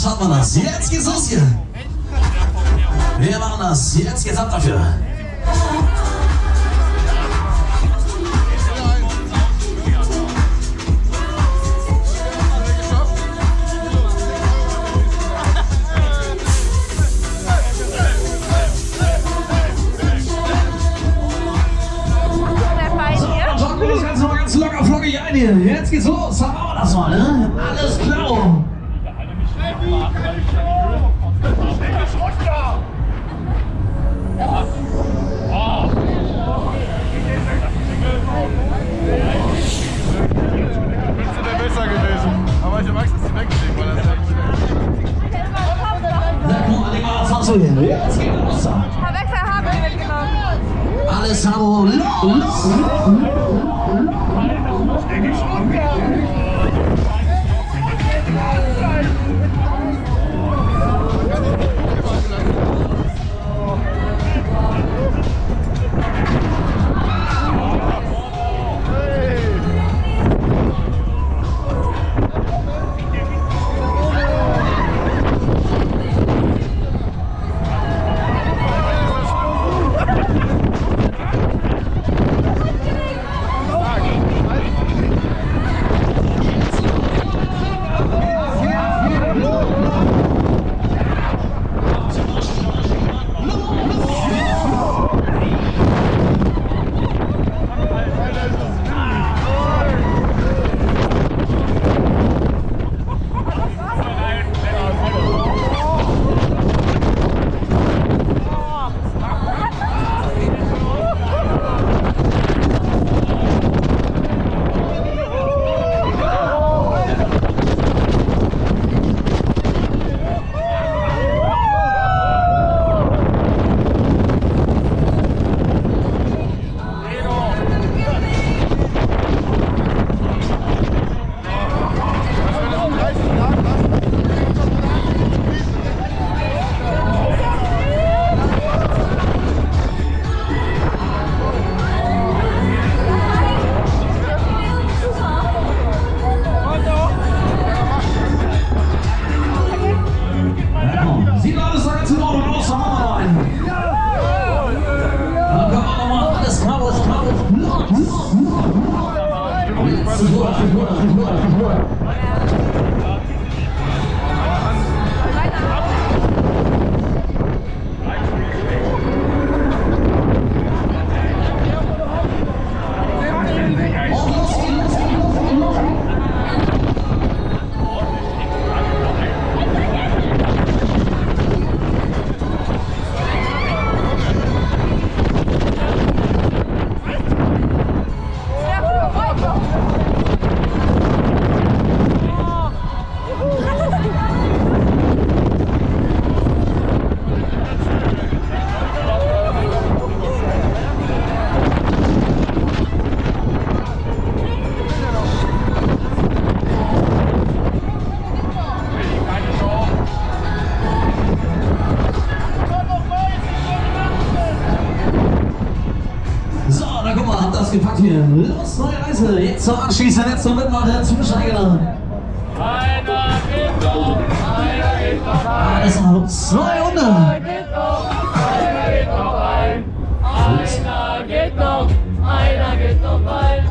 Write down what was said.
schaut man das. Jetzt geht's los hier. Wir machen das. Jetzt geht's ab dafür. Ganz locker flockig ein hier. Jetzt geht's los. Dann machen wir das mal, ne? Alles klar. Besser gewesen. Aber ich habe Angst, dass sie weggelegt, weil das Jetzt geht los. Alles Haro, los! Gepackt hier. Los, neue Reise. Jetzt zum Anschließen, jetzt zum Mitmachen, zum Steigern. Einer geht noch, einer geht noch rein. Alles mal los. 200. Einer geht noch, einer geht noch rein. Einer geht noch, einer geht noch rein.